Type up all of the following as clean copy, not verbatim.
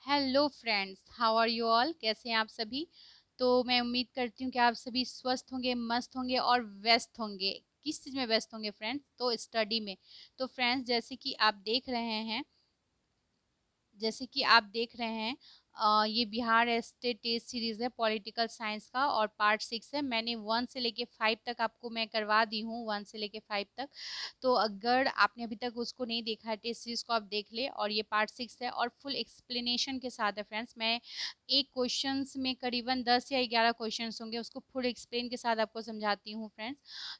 Hello friends, how are you all. कैसे हैं आप सभी। तो मैं उम्मीद करती हूँ कि आप सभी स्वस्थ होंगे, मस्त होंगे और व्यस्त होंगे। किस चीज़ में व्यस्त होंगे फ्रेंड्स? तो स्टडी में। तो फ्रेंड्स, जैसे कि आप देख रहे हैं ये बिहार स्टेट टेस्ट सीरीज है पॉलिटिकल साइंस का, और पार्ट 6 है। मैंने 1 से लेके 5 तक आपको मैं करवा दी हूँ, 1 से लेके 5 तक। तो अगर आपने अभी तक उसको नहीं देखा है, टेस्ट सीरीज को आप देख ले। और ये पार्ट 6 है और फुल एक्सप्लेनेशन के साथ है फ्रेंड्स। मैं एक क्वेश्चंस में करीबन 10 या 11 क्वेश्चंस होंगे, उसको फुल एक्सप्लेन के साथ आपको समझाती हूँ फ्रेंड्स।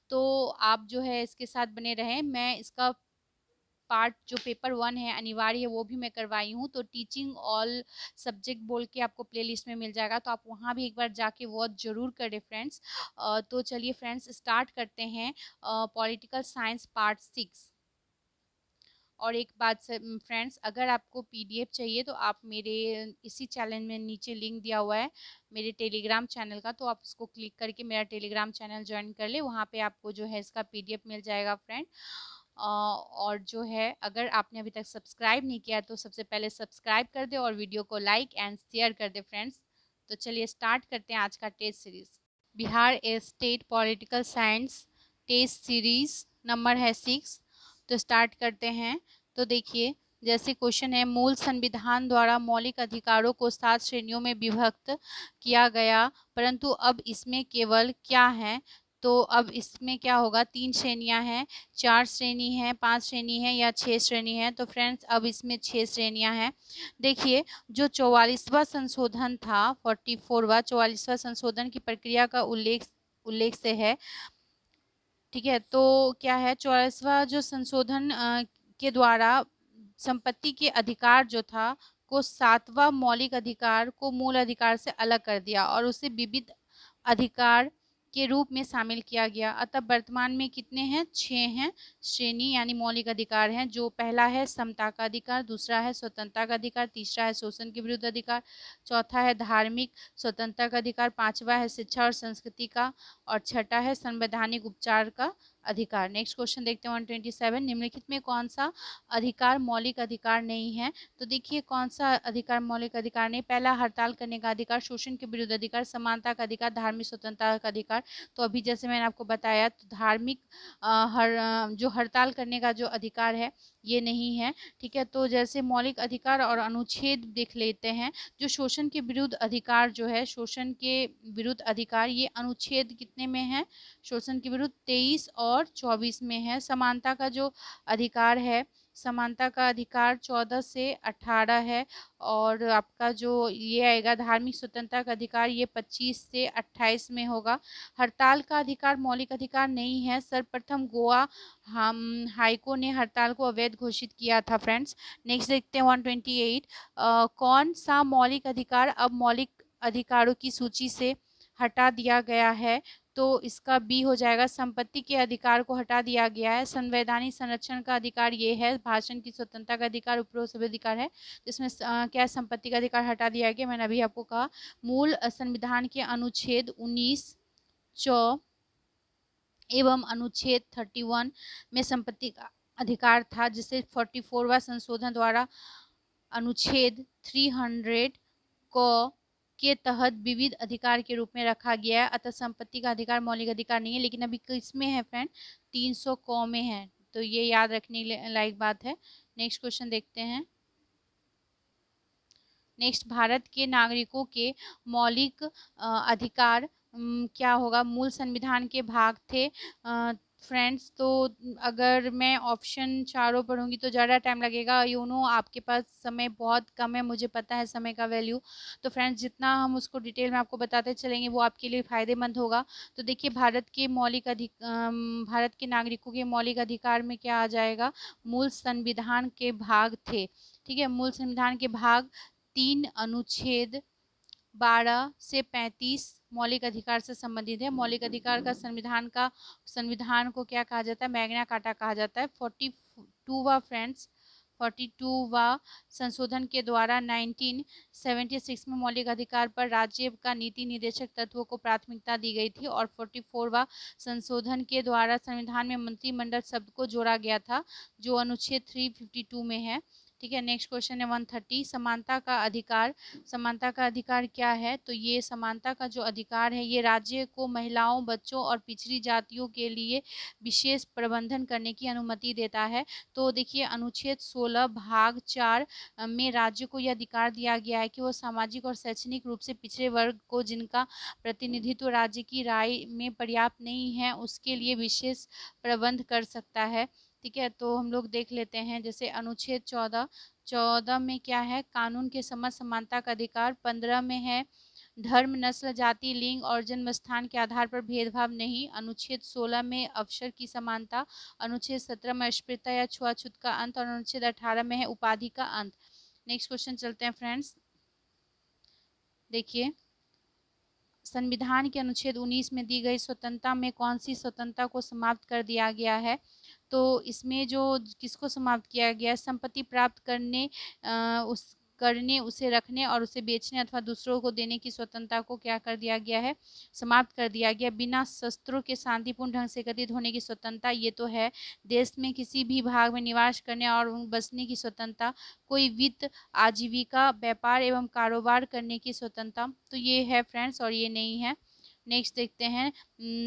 तो आप जो है इसके साथ बने रहें। मैं इसका पार्ट जो पेपर 1 है अनिवार्य है, वो भी मैं करवाई हूँ। तो टीचिंग ऑल सब्जेक्ट बोल के आपको प्लेलिस्ट में मिल जाएगा, तो आप वहाँ भी एक बार जाके वॉच जरूर करें फ्रेंड्स। तो चलिए फ्रेंड्स, स्टार्ट करते हैं पॉलिटिकल साइंस पार्ट 6। और एक बात से फ्रेंड्स, अगर आपको पीडीएफ चाहिए तो आप मेरे इसी चैनल में नीचे लिंक दिया हुआ है मेरे टेलीग्राम चैनल का, तो आप उसको क्लिक करके मेरा टेलीग्राम चैनल ज्वाइन कर ले। वहाँ पे आपको जो है इसका पीडीएफ मिल जाएगा फ्रेंड। और जो है, अगर आपने अभी तक सब्सक्राइब नहीं किया तो सबसे पहले सब्सक्राइब कर दे और वीडियो को लाइक एंड शेयर कर दे फ्रेंड्स। तो चलिए स्टार्ट करते हैं आज का test series. Bihar state political science test series number है 6। तो स्टार्ट करते हैं। तो देखिए, जैसे क्वेश्चन है, मूल संविधान द्वारा मौलिक अधिकारों को 7 श्रेणियों में विभक्त किया गया, परंतु अब इसमें केवल क्या है? तो अब इसमें क्या होगा? 3 श्रेणियां हैं, 4 श्रेणी है, 5 श्रेणी है या 6 श्रेणी है। तो फ्रेंड्स, अब इसमें 6 श्रेणियां हैं। देखिए, जो 44वां संशोधन था, 44वां संशोधन की प्रक्रिया का उल्लेख उल्लेख से है। ठीक है, तो क्या है? 44वां जो संशोधन के द्वारा संपत्ति के अधिकार जो था को 7वां मौलिक अधिकार को मूल अधिकार से अलग कर दिया और उसे विविध अधिकार के रूप में शामिल किया गया। अतः वर्तमान में कितने हैं? 6 हैं श्रेणी, यानी मौलिक अधिकार हैं। जो पहला है समता का अधिकार, दूसरा है स्वतंत्रता का अधिकार, तीसरा है शोषण के विरुद्ध अधिकार, चौथा है धार्मिक स्वतंत्रता का अधिकार, पांचवा है शिक्षा और संस्कृति का, और छठा है संवैधानिक उपचार का अधिकार। नेक्स्ट क्वेश्चन देखते हैं 127। निम्नलिखित में कौन सा अधिकार मौलिक अधिकार नहीं है? तो देखिए, कौन सा अधिकार मौलिक अधिकार नहीं? पहला, हड़ताल करने का अधिकार, शोषण के विरुद्ध अधिकार, समानता का अधिकार, धार्मिक स्वतंत्रता का अधिकार। तो अभी जैसे मैंने आपको बताया, तो धार्मिक जो हड़ताल करने का जो अधिकार है ये नहीं है। ठीक है, तो जैसे मौलिक अधिकार और अनुच्छेद देख लेते हैं। जो शोषण के विरुद्ध अधिकार जो है, शोषण के विरुद्ध अधिकार, ये अनुच्छेद कितने में है? शोषण के विरुद्ध 23 और 24 में है। समानता का जो अधिकार है, समानता का अधिकार 14 से 18 है। और आपका जो ये आएगा धार्मिक स्वतंत्रता का अधिकार, ये 25 से 28 में होगा। हड़ताल का अधिकार मौलिक अधिकार नहीं है। सर्वप्रथम गोवा हम हाईकोर्ट ने हड़ताल को अवैध घोषित किया था फ्रेंड्स। नेक्स्ट देखते हैं 128। कौन सा मौलिक अधिकार अब मौलिक अधिकारों की सूची से हटा दिया गया है? तो इसका बी हो जाएगा, संपत्ति के अधिकार को हटा दिया गया है। संवैधानिक संरक्षण का अधिकार ये है, भाषण की स्वतंत्रता का अधिकार, उपरोक्त सभी अधिकार है। तो इसमें क्या संपत्ति का अधिकार हटा दिया गया? मैंने अभी आपको कहा। मूल संविधान के अनुच्छेद 19 चौ एवं अनुच्छेद 31 में संपत्ति का अधिकार था, जिसे 44वां संशोधन द्वारा अनुच्छेद 300 को के तहत विविध अधिकार के रूप में रखा गया है। अतः संपत्ति का अधिकार मौलिक अधिकार नहीं है। लेकिन अभी किसमें है फ्रेंड? 300 क में है। तो ये याद रखने लायक बात है। नेक्स्ट क्वेश्चन देखते हैं। नेक्स्ट, भारत के नागरिकों के मौलिक अधिकार क्या होगा? मूल संविधान के भाग थे फ्रेंड्स। तो अगर मैं ऑप्शन चारों पढ़ूंगी तो ज़्यादा टाइम लगेगा। यू नो, आपके पास समय बहुत कम है, मुझे पता है समय का वैल्यू। तो फ्रेंड्स, जितना हम उसको डिटेल में आपको बताते चलेंगे वो आपके लिए फ़ायदेमंद होगा। तो देखिए, भारत के नागरिकों के मौलिक अधिकार में क्या आ जाएगा? मूल संविधान के भाग थे। ठीक है, मूल संविधान के भाग 3 अनुच्छेद 12 से 35 मौलिक अधिकार से संबंधित है। मौलिक अधिकार का संविधान को क्या कहा जाता है? मैग्ना कार्टा कहा जाता है। 42वां फ्रेंड्स 42वां संशोधन के द्वारा 1976 में मौलिक अधिकार पर राज्य का नीति निर्देशक तत्वों को प्राथमिकता दी गई थी। और 44वां संशोधन के द्वारा संविधान में मंत्रिमंडल शब्द को जोड़ा गया था, जो अनुच्छेद 352 में है। ठीक है। नेक्स्ट क्वेश्चन है 130, समानता का अधिकार। समानता का अधिकार क्या है? तो ये समानता का जो अधिकार है ये राज्य को महिलाओं, बच्चों और पिछड़ी जातियों के लिए विशेष प्रबंधन करने की अनुमति देता है। तो देखिए अनुच्छेद 16 भाग 4 में राज्य को यह अधिकार दिया गया है कि वो सामाजिक और शैक्षणिक रूप से पिछड़े वर्ग को जिनका प्रतिनिधित्व राज्य की राय में पर्याप्त नहीं है उसके लिए विशेष प्रबंध कर सकता है। ठीक है, तो हम लोग देख लेते हैं। जैसे अनुच्छेद 14 में क्या है? कानून के समक्ष समानता का अधिकार। 15 में है धर्म, नस्ल, जाति, लिंग और जन्म स्थान के आधार पर भेदभाव नहीं। अनुच्छेद 16 में अवसर की समानता। अनुच्छेद 17 में अस्पृश्यता या छुआछूत का अंत और अनुच्छेद 18 में है उपाधि का अंत। नेक्स्ट क्वेश्चन चलते हैं फ्रेंड्स। देखिए संविधान के अनुच्छेद 19 में दी गई स्वतंत्रता में कौन सी स्वतंत्रता को समाप्त कर दिया गया है? तो इसमें जो किसको समाप्त किया गया है? संपत्ति प्राप्त करने, उसे रखने और उसे बेचने अथवा दूसरों को देने की स्वतंत्रता को क्या कर दिया गया है? समाप्त कर दिया गया। बिना शस्त्रों के शांतिपूर्ण ढंग से एकत्रित होने की स्वतंत्रता, ये तो है। देश में किसी भी भाग में निवास करने और बसने की स्वतंत्रता। कोई वित्त, आजीविका, व्यापार एवं कारोबार करने की स्वतंत्रता, तो ये है फ्रेंड्स और ये नहीं है। नेक्स्ट देखते हैं,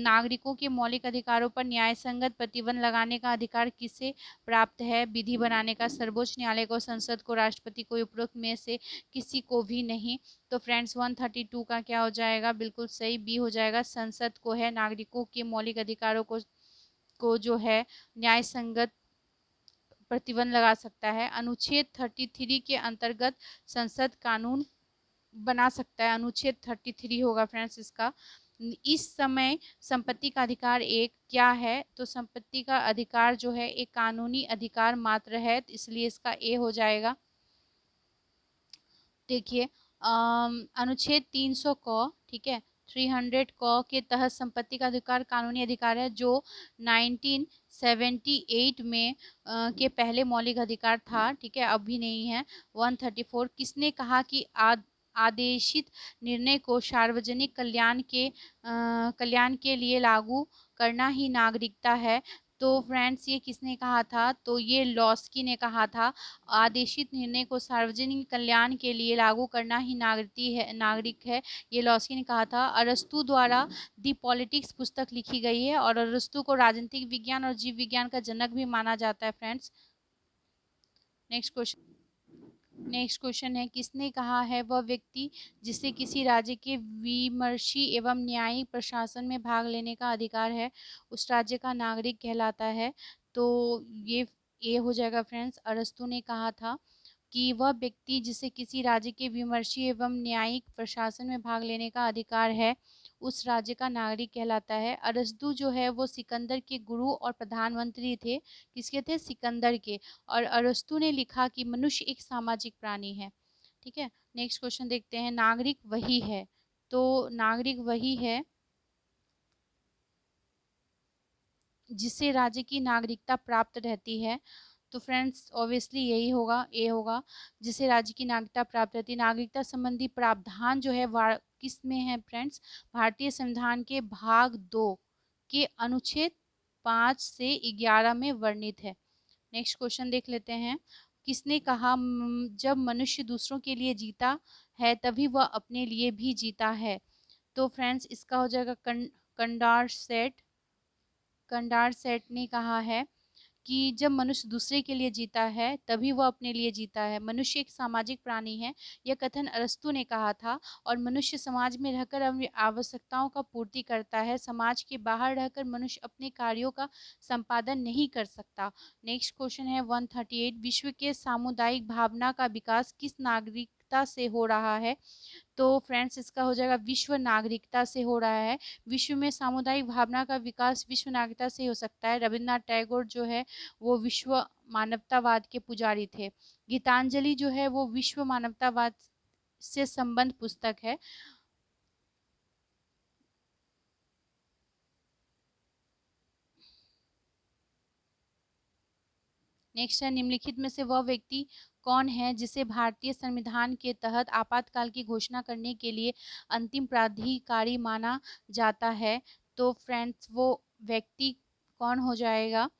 नागरिकों के मौलिक अधिकारों पर न्याय संगत प्रतिबंध लगाने का अधिकार किसे प्राप्त है? विधि बनाने का, सर्वोच्च न्यायालय को, संसद को, राष्ट्रपति को, उपरोक्त में से किसी को भी नहीं। तो फ्रेंड्स 132 का क्या हो जाएगा? बिल्कुल सही, बी हो जाएगा, संसद को है नागरिकों के मौलिक अधिकारों को जो है न्याय संगत प्रतिबंध लगा सकता है। अनुच्छेद 33 के अंतर्गत संसद कानून बना सकता है। अनुच्छेद 33 होगा फ्रेंड्स इसका। इस समय संपत्ति का अधिकार एक क्या है? तो संपत्ति का अधिकार जो है एक कानूनी अधिकार मात्र है, इसलिए इसका ए हो जाएगा। देखिए अनुच्छेद 300 क, ठीक है, 300 क के तहत संपत्ति का अधिकार कानूनी अधिकार है जो 1978 में के पहले मौलिक अधिकार था। ठीक है, अभी नहीं है। 134, किसने कहा कि आदेशित निर्णय को सार्वजनिक कल्याण के लिए लागू करना ही नागरिकता है? तो फ्रेंड्स ये किसने कहा था? तो ये लॉस्की ने कहा था। आदेशित निर्णय को सार्वजनिक कल्याण के लिए लागू करना ही नागरिक है, ये लॉस्की ने कहा था। अरस्तु द्वारा दी पॉलिटिक्स पुस्तक लिखी गई है और अरस्तु को राजनीतिक विज्ञान और जीव विज्ञान का जनक भी माना जाता है फ्रेंड्स। नेक्स्ट क्वेश्चन है, किसने कहा है वह व्यक्ति जिसे किसी राज्य के विमर्शी एवं न्यायिक प्रशासन में भाग लेने का अधिकार है उस राज्य का नागरिक कहलाता है? तो ये हो जाएगा फ्रेंड्स, अरस्तु ने कहा था कि वह व्यक्ति जिसे किसी राज्य के विमर्शी एवं न्यायिक प्रशासन में भाग लेने का अधिकार है उस राज्य का नागरिक कहलाता है। अरस्तु जो है वो सिकंदर के गुरु और प्रधानमंत्री थे। किसके थे? सिकंदर के। और अरस्तु ने लिखा कि मनुष्य एक सामाजिक प्राणी है। ठीक है, नेक्स्ट क्वेश्चन देखते हैं, नागरिक वही है। तो नागरिक वही है जिससे राज्य की नागरिकता प्राप्त रहती है। तो फ्रेंड्स ऑब्वियसली यही होगा, ए होगा, जिसे राज्य की नागरिकता प्राप्त रहती है। नागरिकता संबंधी प्रावधान जो है किस में है फ्रेंड्स? भारतीय संविधान के भाग 2 के अनुच्छेद 5 से 11 में वर्णित है। नेक्स्ट क्वेश्चन देख लेते हैं, किसने कहा जब मनुष्य दूसरों के लिए जीता है तभी वह अपने लिए भी जीता है? तो फ्रेंड्स इसका हो जाएगा कंडारसेट ने कहा है कि जब मनुष्य दूसरे के लिए जीता है तभी वह अपने लिए जीता है। मनुष्य एक सामाजिक प्राणी है, यह कथन अरस्तु ने कहा था। और मनुष्य समाज में रहकर अपनी आवश्यकताओं का पूर्ति करता है। समाज के बाहर रहकर मनुष्य अपने कार्यों का संपादन नहीं कर सकता। नेक्स्ट क्वेश्चन है 138, विश्व के सामुदायिक भावना का विकास किस नागरिकता से हो रहा है? तो फ्रेंड्स इसका हो जाएगा विश्व नागरिकता से हो रहा है। विश्व में सामुदायिक भावना का विकास विश्व नागरिकता से हो सकता है। रविन्द्रनाथ टैगोर जो है वो विश्व मानवतावाद के पुजारी थे। गीतांजलि जो है वो विश्व मानवतावाद से संबंध पुस्तक है। नेक्स्ट है, निम्नलिखित में से वह व्यक्ति कौन है जिसे भारतीय संविधान के तहत आपातकाल की घोषणा करने के लिए अंतिम प्राधिकारी माना जाता है? तो फ्रेंड्स वो व्यक्ति कौन हो जाएगा?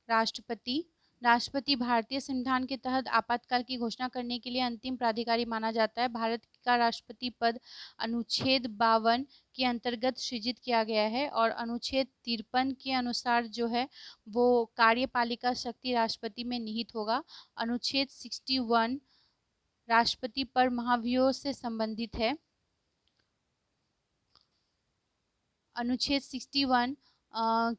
राष्ट्रपति। राष्ट्रपति भारतीय संविधान के तहत आपातकाल की घोषणा करने के लिए अंतिम प्राधिकारी माना जाता है। भारत का राष्ट्रपति पद अनुच्छेद 52 के अंतर्गत सृजित किया गया है और अनुच्छेद 53 के अनुसार जो है वो कार्यपालिका शक्ति राष्ट्रपति में निहित होगा। अनुच्छेद 61 राष्ट्रपति पर महाभियोग से संबंधित है। अनुच्छेद 61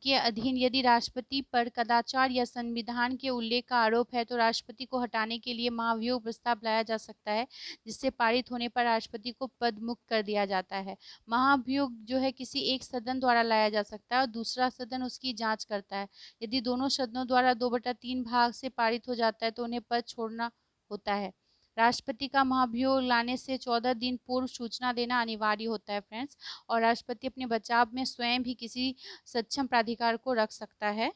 के अधीन यदि राष्ट्रपति पर कदाचार या संविधान के उल्लेख का आरोप है तो राष्ट्रपति को हटाने के लिए महाभियोग प्रस्ताव लाया जा सकता है, जिससे पारित होने पर राष्ट्रपति को पद मुक्त कर दिया जाता है। महाभियोग जो है किसी एक सदन द्वारा लाया जा सकता है और दूसरा सदन उसकी जांच करता है। यदि दोनों सदनों द्वारा 2/3 भाग से पारित हो जाता है तो उन्हें पद छोड़ना होता है। राष्ट्रपति का महाभियोग लाने से 14 दिन पूर्व सूचना देना अनिवार्य होता है फ्रेंड्स, और राष्ट्रपति अपने बचाव में स्वयं भी किसी सक्षम प्राधिकार को रख सकता है।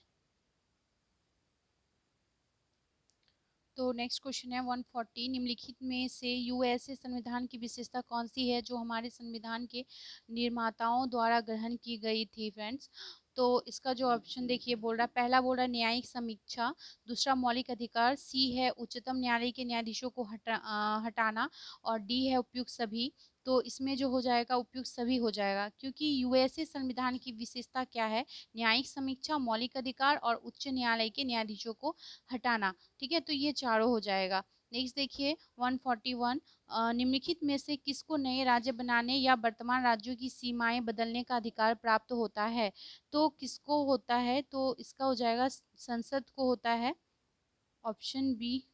तो नेक्स्ट क्वेश्चन है 140, निम्नलिखित में से यूएसए संविधान की विशेषता कौन सी है जो हमारे संविधान के निर्माताओं द्वारा ग्रहण की गई थी फ्रेंड्स। तो इसका जो ऑप्शन देखिए बोल रहा है, पहला बोल रहा है न्यायिक समीक्षा, दूसरा मौलिक अधिकार, सी है उच्चतम न्यायालय के न्यायाधीशों को हटाना, और डी है उपयुक्त सभी। तो इसमें जो हो जाएगा उपयुक्त सभी हो जाएगा, क्योंकि यूएसए संविधान की विशेषता क्या है, न्यायिक समीक्षा, मौलिक अधिकार और उच्च न्यायालय के न्यायाधीशों को हटाना। ठीक है, तो ये चारों हो जाएगा। नेक्स्ट देखिए 141, निम्नलिखित में से किसको नए राज्य बनाने या वर्तमान राज्यों की सीमाएं बदलने का अधिकार प्राप्त होता है। तो किसको होता है, तो इसका हो जाएगा संसद को होता है, ऑप्शन बी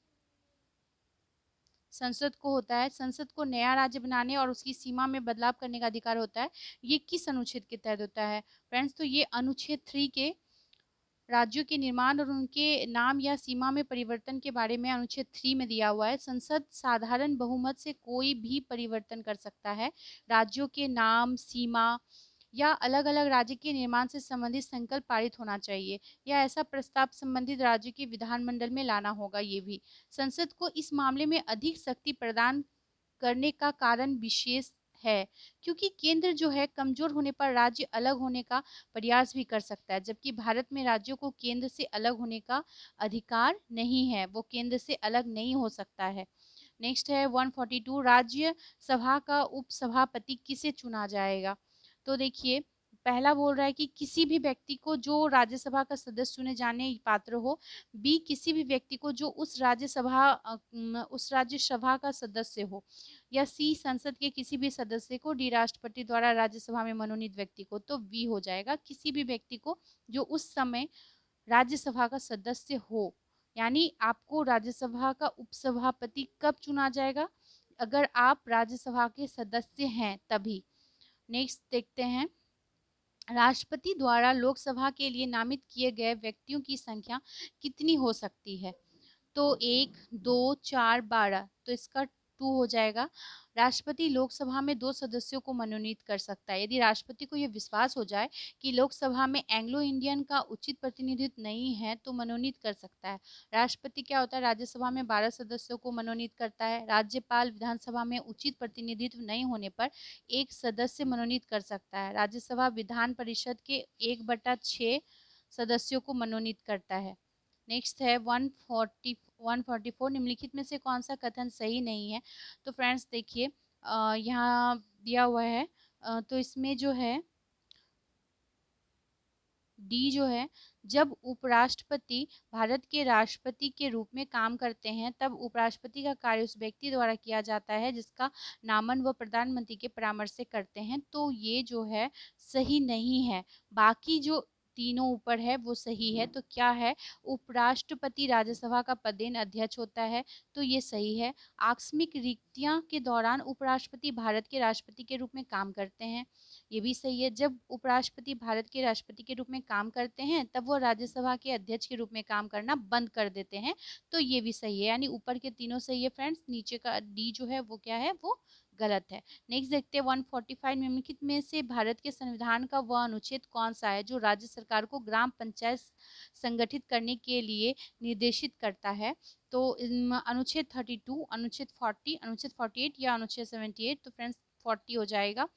संसद को होता है। संसद को नया राज्य बनाने और उसकी सीमा में बदलाव करने का अधिकार होता है। ये किस अनुच्छेद के तहत होता है फ्रेंड्स, तो ये अनुच्छेद 3 के राज्यों के निर्माण और उनके नाम या सीमा में परिवर्तन के बारे में अनुच्छेद 3 में दिया हुआ है। संसद साधारण बहुमत से कोई भी परिवर्तन कर सकता है। राज्यों के नाम, सीमा या अलग अलग राज्य के निर्माण से संबंधित संकल्प पारित होना चाहिए, या ऐसा प्रस्ताव संबंधित राज्य के विधानमंडल में लाना होगा। ये भी संसद को इस मामले में अधिक शक्ति प्रदान करने का कारण विशेष है, क्योंकि केंद्र जो है कमजोर होने पर राज्य अलग होने का प्रयास भी कर सकता है, जबकि भारत में राज्यों को केंद्र से अलग होने का अधिकार नहीं है, वो केंद्र से अलग नहीं हो सकता है। नेक्स्ट है 142, राज्य सभा का उपसभापति किसे चुना जाएगा। तो देखिए पहला बोल रहा है कि किसी भी व्यक्ति को जो राज्यसभा का सदस्य चुने जाने पात्र हो, बी किसी भी व्यक्ति को जो उस राज्यसभा का सदस्य हो, या सी संसद के किसी भी सदस्य को, डी राष्ट्रपति द्वारा राज्यसभा में मनोनीत व्यक्ति को। तो बी हो जाएगा किसी भी व्यक्ति को जो उस समय राज्यसभा का सदस्य हो। यानी आपको राज्यसभा का उपसभापति कब चुना जाएगा, अगर आप राज्यसभा के सदस्य हैं तभी। नेक्स्ट देखते हैं, राष्ट्रपति द्वारा लोकसभा के लिए नामित किए गए व्यक्तियों की संख्या कितनी हो सकती है। तो 1, 2, 4, 12, तो इसका 2 हो जाएगा। राष्ट्रपति लोकसभा में 2 सदस्यों को मनोनीत कर सकता है। यदि राष्ट्रपति को यह विश्वास हो जाए कि लोकसभा में एंग्लो इंडियन का उचित प्रतिनिधित्व नहीं है तो मनोनीत कर सकता है। राष्ट्रपति क्या होता है, राज्यसभा में 12 सदस्यों को मनोनीत करता है। राज्यपाल विधानसभा में उचित प्रतिनिधित्व नहीं होने पर 1 सदस्य मनोनीत कर सकता है। राज्यसभा विधान परिषद के 1/6 सदस्यों को मनोनीत करता है। नेक्स्ट है 144, निम्नलिखित में से कौन सा कथन सही नहीं है। तो फ्रेंड्स देखिए यहाँ दिया हुआ है, तो इसमें जो है डी जो है, जब उपराष्ट्रपति भारत के राष्ट्रपति के रूप में काम करते हैं तब उपराष्ट्रपति का कार्य उस व्यक्ति द्वारा किया जाता है जिसका नामन वह प्रधानमंत्री के परामर्श से करते हैं। तो ये जो है सही नहीं है, बाकी जो तीनों ऊपर है वो सही है। तो क्या है, उपराष्ट्रपति राज्यसभा का पदेन अध्यक्ष होता है, तो ये सही है। आकस्मिक रिक्तियां के दौरान उपराष्ट्रपति भारत के राष्ट्रपति के रूप में काम करते हैं, ये भी सही है। जब उपराष्ट्रपति भारत के राष्ट्रपति के रूप में काम करते हैं तब वो राज्यसभा के अध्यक्ष के रूप में काम करना बंद कर देते हैं, तो ये भी सही है। यानी ऊपर के तीनों सही है फ्रेंड्स, नीचे का डी जो है वो क्या है, वो गलत है। नेक्स्ट देखते हैं 145, निम्नलिखित में से भारत के संविधान का वह अनुच्छेद कौन सा है जो राज्य सरकार को ग्राम पंचायत संगठित करने के लिए निर्देशित करता है। तो अनुच्छेद 32, अनुच्छेद 40, अनुच्छेद 48 या अनुच्छेद 78। तो फ्रेंड्स 40 हो जाएगा।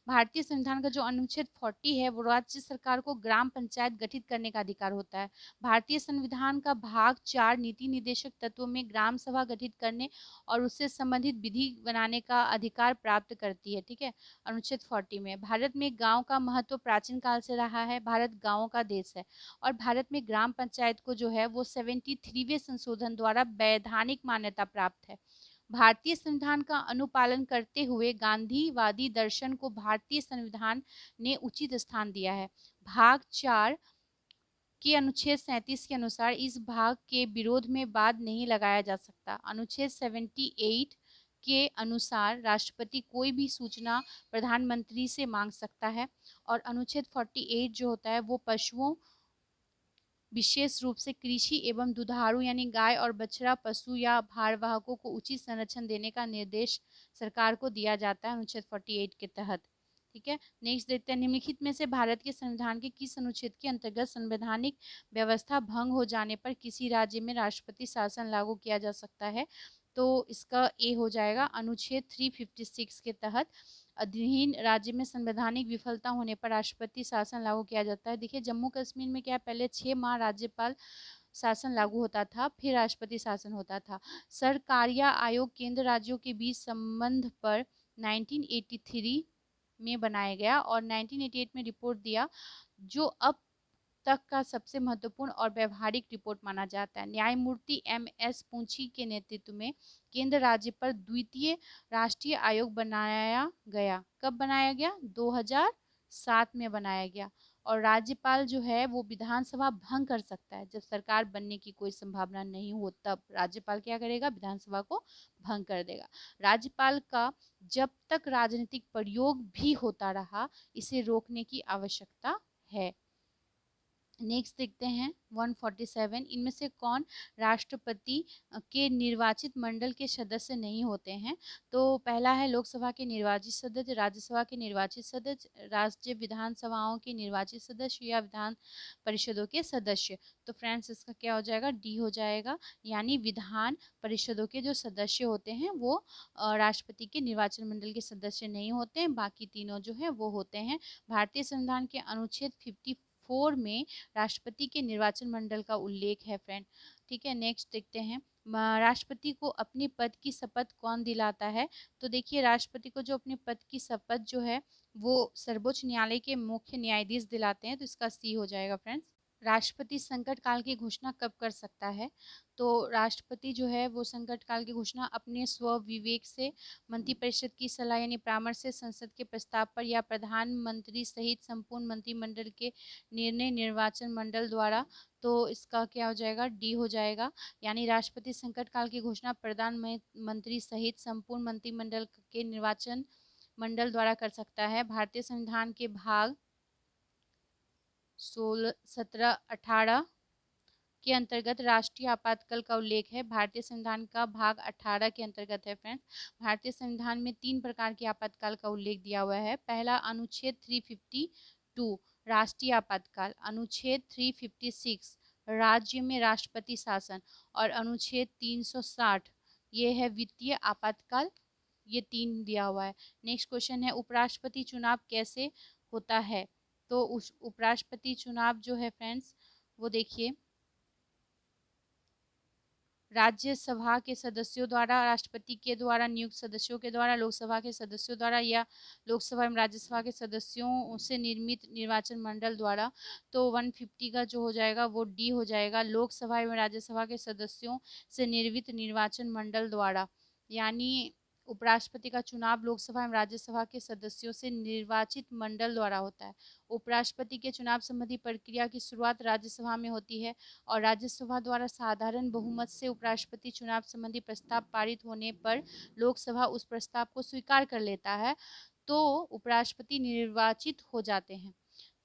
भारतीय संविधान का जो अनुच्छेद 40 है वो राज्य सरकार को ग्राम पंचायत गठित करने का अधिकार होता है। भारतीय संविधान का भाग 4 नीति निर्देशक तत्वों में ग्राम सभा गठित करने और उससे संबंधित विधि बनाने का अधिकार प्राप्त करती है। ठीक है, अनुच्छेद 40 में भारत में गांव का महत्व प्राचीन काल से रहा है। भारत गांवों का देश है और भारत में ग्राम पंचायत को जो है वो 73वें संशोधन द्वारा वैधानिक मान्यता प्राप्त है। भारतीय संविधान का अनुपालन करते हुए गांधीवादी दर्शन को भारतीय संविधान ने उचित स्थान दिया है। भाग 4 के अनुच्छेद 37 के अनुसार इस भाग के विरोध में वाद नहीं लगाया जा सकता। अनुच्छेद 78 के अनुसार राष्ट्रपति कोई भी सूचना प्रधानमंत्री से मांग सकता है और अनुच्छेद 48 जो होता है वो पशुओं, विशेष रूप से कृषि एवं दुधारू यानी गाय और बछड़ा पशु या भारवाहकों को उचित संरक्षण देने का निर्देश सरकार को दिया जाता है अनुच्छेद 48 के तहत। ठीक है, नेक्स्ट देखते हैं, निम्नलिखित में से भारत के संविधान के किस अनुच्छेद के अंतर्गत संवैधानिक व्यवस्था भंग हो जाने पर किसी राज्य में राष्ट्रपति शासन लागू किया जा सकता है? तो इसका ए हो जाएगा, अनुच्छेद 356 के तहत अधीन राज्य में संवैधानिक विफलता होने पर राष्ट्रपति शासन लागू किया जाता है। देखिए जम्मू कश्मीर में क्या पहले 6 माह राज्यपाल शासन लागू होता था, फिर राष्ट्रपति शासन होता था। सरकारिया आयोग केंद्र राज्यों के बीच संबंध पर 1983 में बनाया गया और 1988 में रिपोर्ट दिया, जो अब तक का सबसे महत्वपूर्ण और व्यवहारिक रिपोर्ट माना जाता है। न्यायमूर्ति MS पूंची के नेतृत्व में केंद्र राज्य पर द्वितीय राष्ट्रीय आयोग बनाया गया। कब बनाया गया? 2007 में बनाया गया। और राज्यपाल जो है वो विधानसभा भंग कर सकता है। जब सरकार बनने की कोई संभावना नहीं हो तब राज्यपाल क्या करेगा? विधानसभा को भंग कर देगा। राज्यपाल का जब तक राजनीतिक प्रयोग भी होता रहा, इसे रोकने की आवश्यकता है। नेक्स्ट देखते हैं 147, इनमें से कौन राष्ट्रपति के निर्वाचित मंडल के सदस्य नहीं होते हैं? तो पहला है लोकसभा के निर्वाचित सदस्य, राज्यसभा के निर्वाचित सदस्य, राज्य विधानसभाओं के निर्वाचित सदस्य या विधान परिषदों के सदस्य। तो फ्रेंड्स इसका क्या हो जाएगा? डी हो जाएगा, यानी विधान परिषदों के जो सदस्य होते हैं वो राष्ट्रपति के निर्वाचन मंडल के सदस्य नहीं होते हैं, बाकी तीनों जो है वो होते हैं। भारतीय संविधान के अनुच्छेद 54 में राष्ट्रपति के निर्वाचन मंडल का उल्लेख है फ्रेंड। ठीक है, नेक्स्ट देखते हैं, राष्ट्रपति को अपने पद की शपथ कौन दिलाता है? तो देखिए राष्ट्रपति को जो अपने पद की शपथ जो है वो सर्वोच्च न्यायालय के मुख्य न्यायाधीश दिलाते हैं। तो इसका सी हो जाएगा फ्रेंड्स। राष्ट्रपति संकट काल की घोषणा कब कर सकता है? तो राष्ट्रपति जो है वो संकट काल की घोषणा अपने स्व विवेक से, मंत्रिपरिषद की सलाह यानी परामर्श से, संसद के प्रस्ताव पर या प्रधानमंत्री सहित संपूर्ण मंत्रिमंडल के निर्णय निर्वाचन मंडल द्वारा। तो इसका क्या हो जाएगा? डी हो जाएगा, यानी राष्ट्रपति संकट काल की घोषणा प्रधानमंत्री सहित संपूर्ण मंत्रिमंडल के निर्वाचन मंडल द्वारा कर सकता है। भारतीय संविधान के भाग 16, 17, 18 के अंतर्गत राष्ट्रीय आपातकाल का उल्लेख है। भारतीय संविधान का भाग 18 के अंतर्गत है फ्रेंड्स। भारतीय संविधान में 3 प्रकार के आपातकाल का उल्लेख दिया हुआ है। पहला अनुच्छेद 352 राष्ट्रीय आपातकाल, अनुच्छेद 356 राज्य में राष्ट्रपति शासन और अनुच्छेद 360 ये है वित्तीय आपातकाल। ये 3 दिया हुआ है। नेक्स्ट क्वेश्चन है, उपराष्ट्रपति चुनाव कैसे होता है? तो उस उपराष्ट्रपति चुनाव जो है फ्रेंड्स वो देखिए राज्यसभा के सदस्यों द्वारा, राष्ट्रपति के द्वारा नियुक्त सदस्यों के द्वारा, लोकसभा के सदस्यों द्वारा या लोकसभा एवं राज्यसभा के सदस्यों से निर्मित निर्वाचन मंडल द्वारा। तो 150 का जो हो जाएगा वो डी हो जाएगा, लोकसभा एवं राज्यसभा के सदस्यों से निर्मित निर्वाचन मंडल द्वारा। यानी उपराष्ट्रपति का चुनाव लोकसभा एवं राज्यसभा के सदस्यों से निर्वाचित मंडल द्वारा होता है। उपराष्ट्रपति के चुनाव संबंधी प्रक्रिया की शुरुआत राज्यसभा में होती है और राज्यसभा द्वारा साधारण बहुमत से उपराष्ट्रपति चुनाव संबंधी प्रस्ताव पारित होने पर लोकसभा उस प्रस्ताव को स्वीकार कर लेता है, तो उपराष्ट्रपति निर्वाचित हो जाते हैं।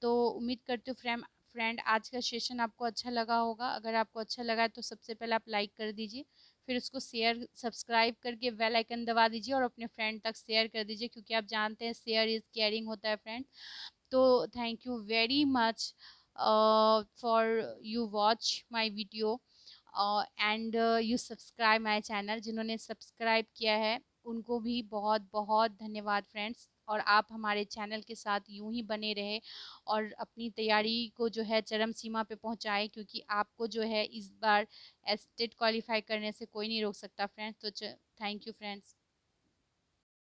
तो उम्मीद करती हूँ फ्रेंड आज का सेशन आपको अच्छा लगा होगा। अगर आपको अच्छा लगा है तो सबसे पहले आप लाइक कर दीजिए, फिर उसको शेयर सब्सक्राइब करके बेल आइकन दबा दीजिए और अपने फ्रेंड तक शेयर कर दीजिए, क्योंकि आप जानते हैं शेयर इज़ केयरिंग होता है फ्रेंड। तो thank you very much for you watch my video and you subscribe my channel। जिन्होंने सब्सक्राइब किया है उनको भी बहुत बहुत धन्यवाद फ्रेंड्स। और आप हमारे चैनल के साथ यूं ही बने रहे और अपनी तैयारी को जो है चरम सीमा पे पहुंचाए, क्योंकि आपको जो है इस बार एस्टेट क्वालिफाई करने से कोई नहीं रोक सकता फ्रेंड्स। तो थैंक यू फ्रेंड्स।